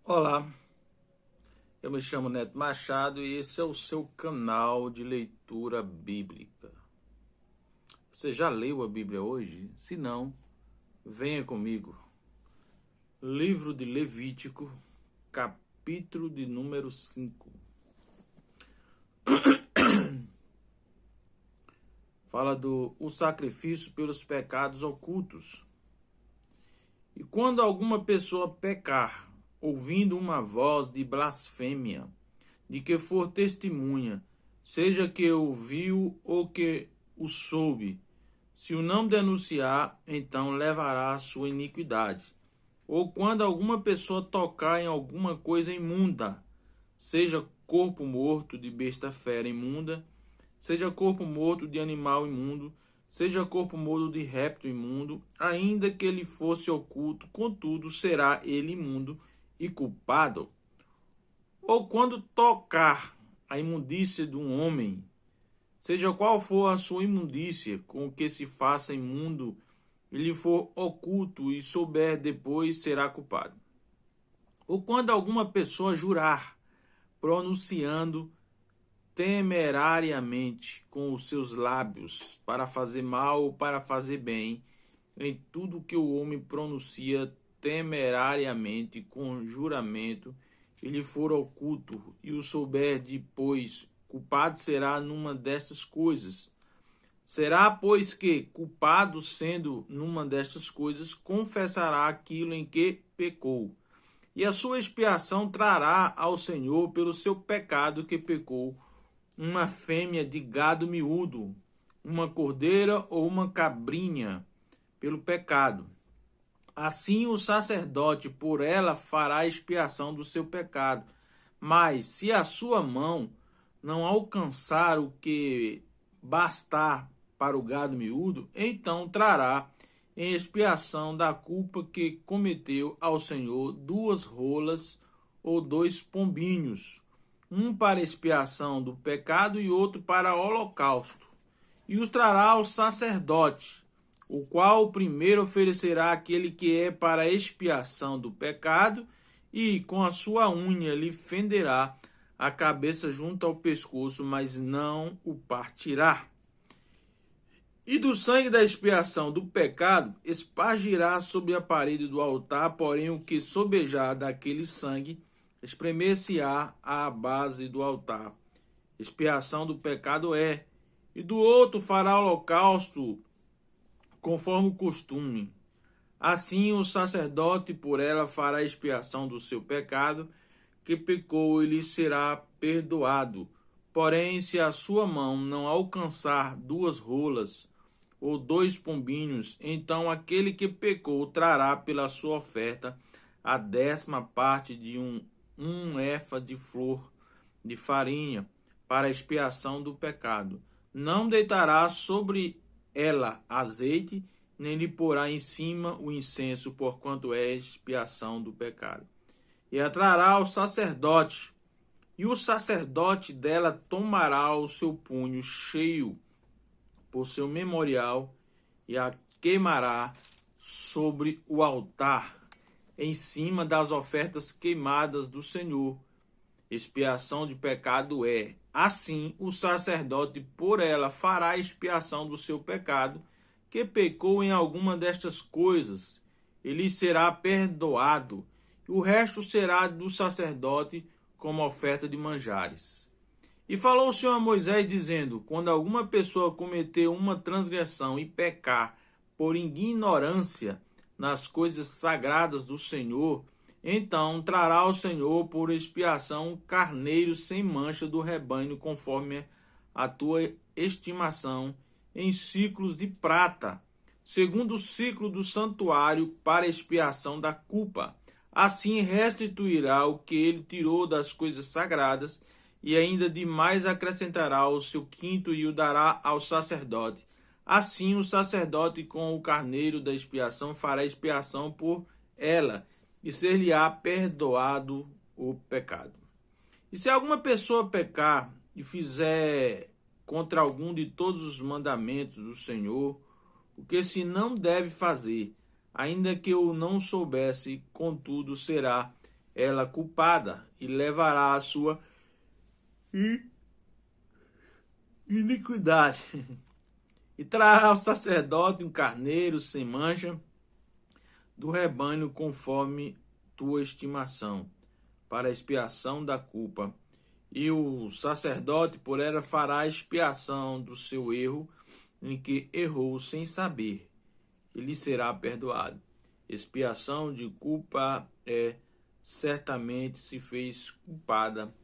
Olá, eu me chamo Neto Machado e esse é o seu canal de leitura bíblica. Você já leu a Bíblia hoje? Se não, venha comigo. Livro de Levítico, capítulo de número 5. Fala do o sacrifício pelos pecados ocultos. E quando alguma pessoa pecar, ouvindo uma voz de blasfêmia, de que for testemunha, seja que ouviu ou que o soube, se o não denunciar, então levará a sua iniquidade. Ou quando alguma pessoa tocar em alguma coisa imunda, seja corpo morto de besta fera imunda, seja corpo morto de animal imundo, seja corpo morto de réptil imundo, ainda que ele fosse oculto, contudo será ele imundo e culpado. Ou quando tocar a imundícia de um homem, seja qual for a sua imundícia, com o que se faça imundo, ele for oculto e souber depois, será culpado. Ou quando alguma pessoa jurar, pronunciando temerariamente com os seus lábios, para fazer mal ou para fazer bem, em tudo que o homem pronuncia temerariamente com juramento, ele for oculto e o souber depois, culpado será numa destas coisas. Será, pois que, culpado sendo numa destas coisas, confessará aquilo em que pecou. E a sua expiação trará ao Senhor pelo seu pecado que pecou, uma fêmea de gado miúdo, uma cordeira ou uma cabrinha, pelo pecado. Assim o sacerdote por ela fará expiação do seu pecado. Mas se a sua mão não alcançar o que bastar para o gado miúdo, então trará em expiação da culpa que cometeu ao Senhor 2 rolas ou 2 pombinhos, um para expiação do pecado e outro para holocausto. E os trará ao sacerdote, o qual primeiro oferecerá aquele que é para expiação do pecado, e com a sua unha lhe fenderá a cabeça junto ao pescoço, mas não o partirá. E do sangue da expiação do pecado espargirá sobre a parede do altar, porém o que sobejar daquele sangue espremer-se-á à base do altar. Expiação do pecado é. E do outro fará holocausto conforme o costume. Assim o sacerdote por ela fará expiação do seu pecado, que pecou e lhe será perdoado. Porém, se a sua mão não alcançar 2 rolas ou 2 pombinhos, então aquele que pecou trará pela sua oferta a 10ª parte de um efa de flor de farinha para a expiação do pecado. Não deitará sobre ela azeite, nem lhe porá em cima o incenso, porquanto é expiação do pecado. E a trará ao sacerdote, e o sacerdote dela tomará o seu punho cheio por seu memorial e a queimará sobre o altar, em cima das ofertas queimadas do Senhor. Expiação de pecado é. Assim, o sacerdote por ela fará expiação do seu pecado, que pecou em alguma destas coisas. Ele será perdoado, e o resto será do sacerdote como oferta de manjares. E falou o Senhor a Moisés, dizendo: quando alguma pessoa cometer uma transgressão e pecar por ignorância nas coisas sagradas do Senhor, então trará ao Senhor por expiação um carneiro sem mancha do rebanho, conforme a tua estimação, em ciclos de prata, segundo o ciclo do santuário, para expiação da culpa. Assim restituirá o que ele tirou das coisas sagradas, e ainda demais acrescentará o seu quinto e o dará ao sacerdote. Assim o sacerdote com o carneiro da expiação fará expiação por ela, e ser-lhe-á perdoado o pecado. E se alguma pessoa pecar e fizer contra algum de todos os mandamentos do Senhor, o que se não deve fazer, ainda que eu não soubesse, contudo será ela culpada e levará a sua iniquidade. E trará ao sacerdote um carneiro sem mancha do rebanho conforme tua estimação, para a expiação da culpa. E o sacerdote por ela fará expiação do seu erro, em que errou sem saber, e lhe será perdoado. Expiação de culpa certamente se fez culpada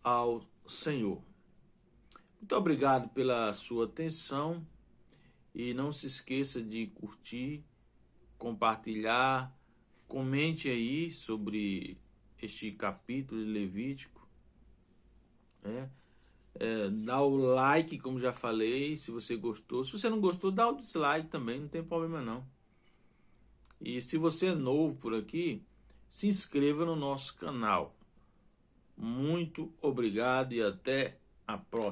ao Senhor. Muito obrigado pela sua atenção e não se esqueça de curtir, compartilhar, comente aí sobre este capítulo de Levítico, dá o like, como já falei, se você gostou. Se você não gostou, dá o dislike também, não tem problema não. E se você é novo por aqui, se inscreva no nosso canal. Muito obrigado e até a próxima.